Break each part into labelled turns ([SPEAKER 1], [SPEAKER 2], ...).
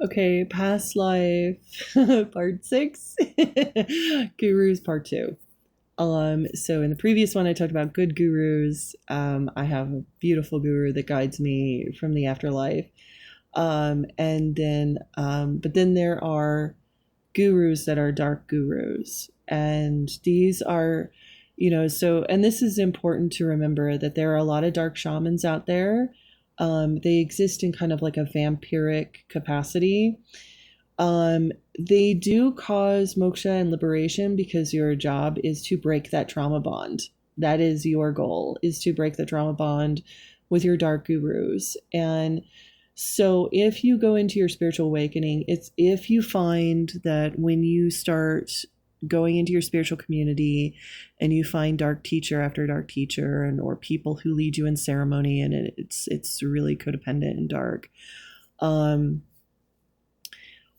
[SPEAKER 1] Okay, past life, part six, gurus, part two. So in the previous one, I talked about good gurus. I have a beautiful guru that guides me from the afterlife. But then there are gurus that are dark gurus. And these are, and this is important to remember that there are a lot of dark shamans out there. They exist in kind of like a vampiric capacity. They do cause moksha and liberation because your job is to break that trauma bond. That is your goal, is to break the trauma bond with your dark gurus. And so if you go into your spiritual awakening, it's if you find that when you start going into your spiritual community and you find dark teacher after dark teacher and or people who lead you in ceremony and it's really codependent and dark.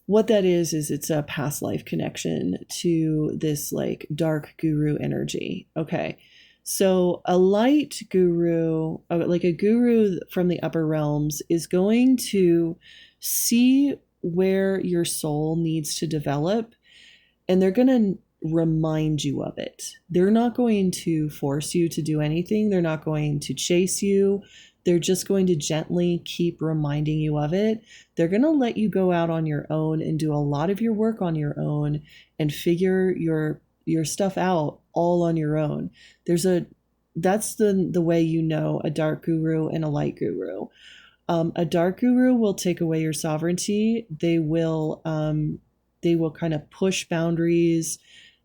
[SPEAKER 1] What that is it's a past life connection to this like dark guru energy. Okay. So a light guru, like a guru from the upper realms, is going to see where your soul needs to develop, and they're going to remind you of it. They're not going to force you to do anything. They're not going to chase you. They're just going to gently keep reminding you of it. They're going to let you go out on your own and do a lot of your work on your own and figure your stuff out all on your own. That's the way you know a dark guru and a light guru. A dark guru will take away your sovereignty. They will kind of push boundaries.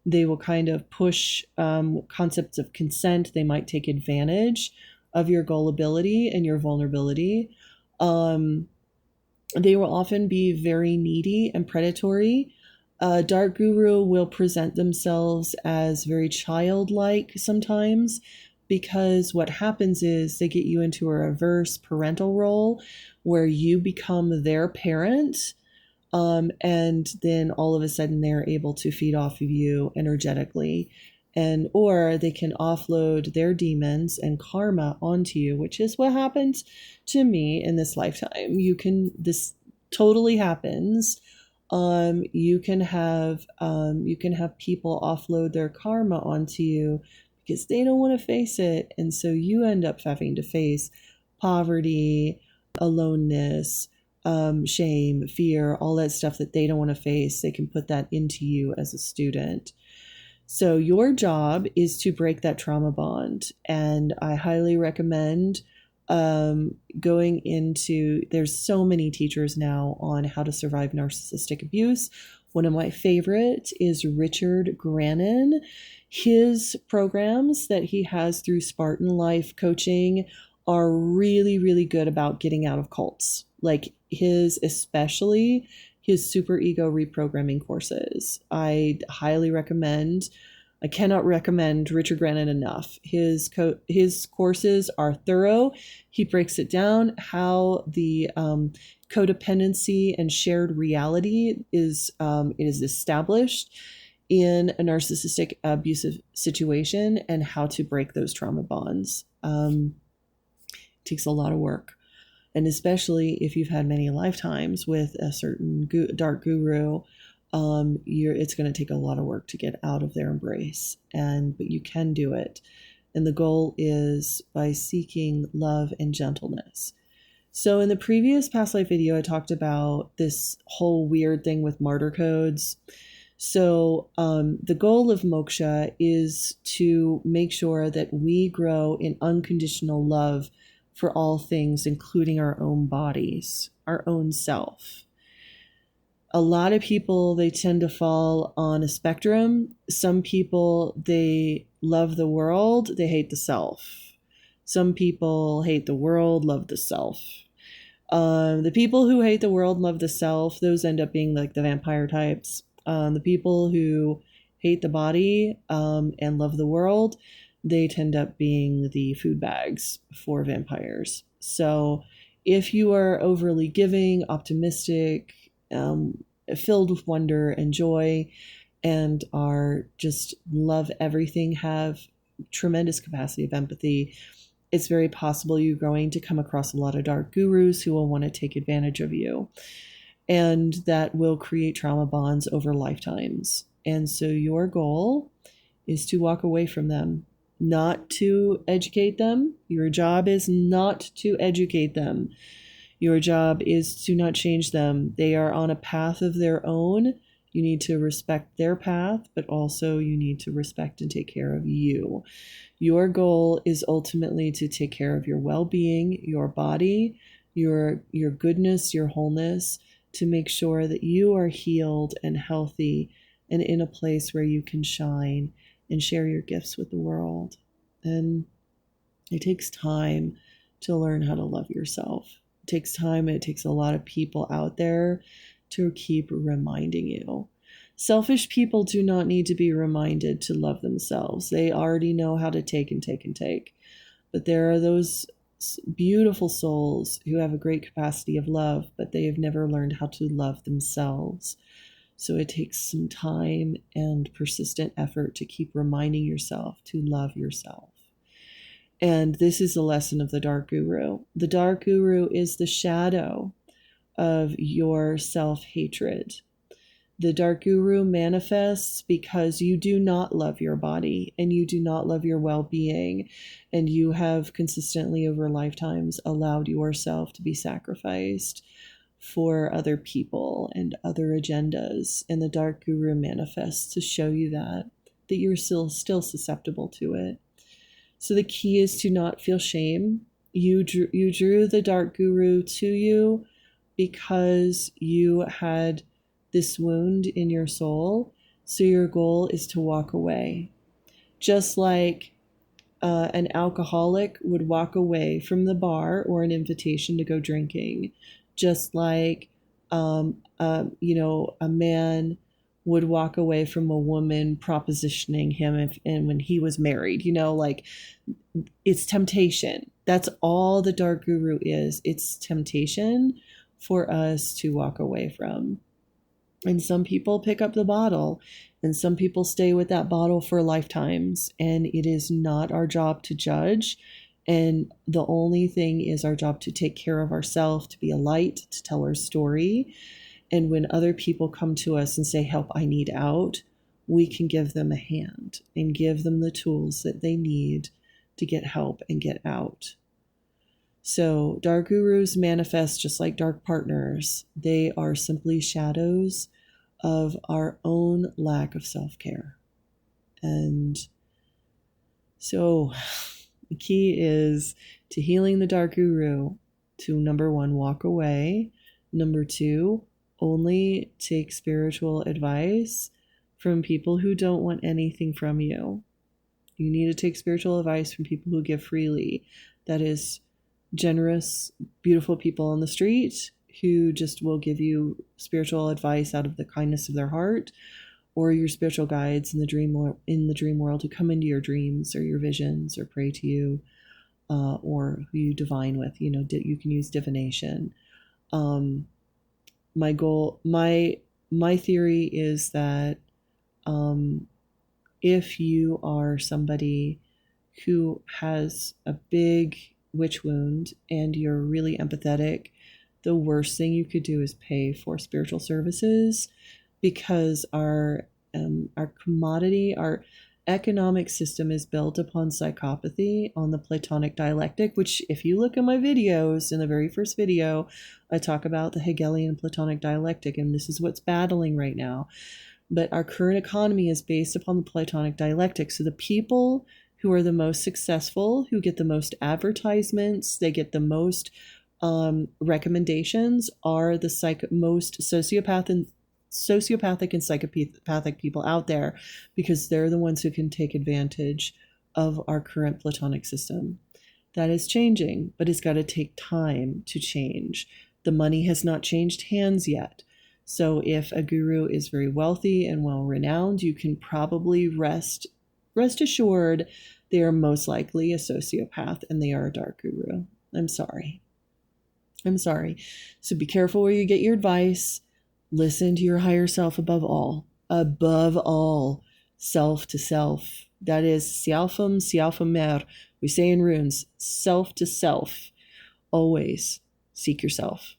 [SPEAKER 1] They will kind of push concepts of consent. They might take advantage of your gullibility and your vulnerability. They will often be very needy and predatory. A dark guru will present themselves as very childlike sometimes, because what happens is they get you into a reverse parental role where you become their parent. And then all of a sudden they're able to feed off of you energetically, and or they can offload their demons and karma onto you, which is what happens to me in this lifetime. This totally happens. You can have people offload their karma onto you because they don't want to face it, and so you end up having to face poverty, aloneness, shame, fear, all that stuff that they don't want to face. They can put that into you as a student. So your job is to break that trauma bond. And I highly recommend going into, there's so many teachers now on how to survive narcissistic abuse. One of my favorites is Richard Grannon. His programs that he has through Spartan Life Coaching are really, really good about getting out of cults. Like especially his super ego reprogramming courses. I highly recommend. I cannot recommend Richard Grannon enough. His courses are thorough. He breaks it down how the codependency and shared reality is established in a narcissistic abusive situation and how to break those trauma bonds. It takes a lot of work. And especially if you've had many lifetimes with a certain dark guru, it's going to take a lot of work to get out of their embrace. But you can do it. And the goal is by seeking love and gentleness. So in the previous past life video, I talked about this whole weird thing with martyr codes. So the goal of moksha is to make sure that we grow in unconditional love for all things, including our own bodies, our own self. A lot of people, they tend to fall on a spectrum. Some people, they love the world, they hate the self. Some people hate the world, love the self. The people who hate the world, love the self, those end up being like the vampire types. The people who hate the body and love the world, they tend up being the food bags for vampires. So if you are overly giving, optimistic, filled with wonder and joy, and are just love everything, have tremendous capacity of empathy, it's very possible you're going to come across a lot of dark gurus who will want to take advantage of you. and that will create trauma bonds over lifetimes. And so your goal is to walk away from them, not to educate them. Your job is not to educate them. Your job is to not change them. They are on a path of their own. You need to respect their path, but also you need to respect and take care of you. Your goal is ultimately to take care of your well-being, your body, your goodness, your wholeness, to make sure that you are healed and healthy and in a place where you can shine and share your gifts with the world. And it takes time to learn how to love yourself. It takes time, and it takes a lot of people out there to keep reminding you. Selfish people do not need to be reminded to love themselves. They already know how to take and take and take. But there are those beautiful souls who have a great capacity of love, but they have never learned how to love themselves. So it takes some time and persistent effort to keep reminding yourself to love yourself. And this is the lesson of the Dark Guru. The Dark Guru is the shadow of your self-hatred. The Dark Guru manifests because you do not love your body and you do not love your well-being, and you have consistently over lifetimes allowed yourself to be sacrificed for other people and other agendas. And the Dark Guru manifests to show you that you're still susceptible to it. So the key is to not feel shame. You drew the Dark Guru to you because you had this wound in your soul. So your goal is to walk away. Just like an alcoholic would walk away from the bar or an invitation to go drinking. Just like, a man would walk away from a woman propositioning him and when he was married, like it's temptation. That's all the Dark Guru is. It's temptation for us to walk away from. And some people pick up the bottle and some people stay with that bottle for lifetimes. And it is not our job to judge. And the only thing is our job to take care of ourselves, to be a light, to tell our story. And when other people come to us and say, help, I need out, we can give them a hand and give them the tools that they need to get help and get out. So Dark Gurus manifest just like dark partners. They are simply shadows of our own lack of self-care. And so the key is to healing the Dark Guru to, number one, walk away. Number two, only take spiritual advice from people who don't want anything from you. You need to take spiritual advice from people who give freely. That is generous, beautiful people on the street who just will give you spiritual advice out of the kindness of their heart, or your spiritual guides in the dream world who come into your dreams or your visions or pray to you, or who you divine with. You can use divination. My theory is that if you are somebody who has a big witch wound and you're really empathetic, the worst thing you could do is pay for spiritual services, because our commodity, our economic system is built upon psychopathy, on the Platonic dialectic, which if you look at my videos, in the very first video, I talk about the Hegelian Platonic dialectic, and this is what's battling right now. But our current economy is based upon the Platonic dialectic. So the people who are the most successful, who get the most advertisements, they get the most recommendations, are the most sociopathic and psychopathic people out there, because they're the ones who can take advantage of our current Platonic system. That is changing, but it's got to take time to change. The money has not changed hands yet. So if a guru is very wealthy and well-renowned, you can probably rest assured they are most likely a sociopath and they are a dark guru. I'm sorry. So be careful where you get your advice. Listen to your higher self above all. Self to self. That is selfum mer. We say in runes, self to self. Always seek yourself.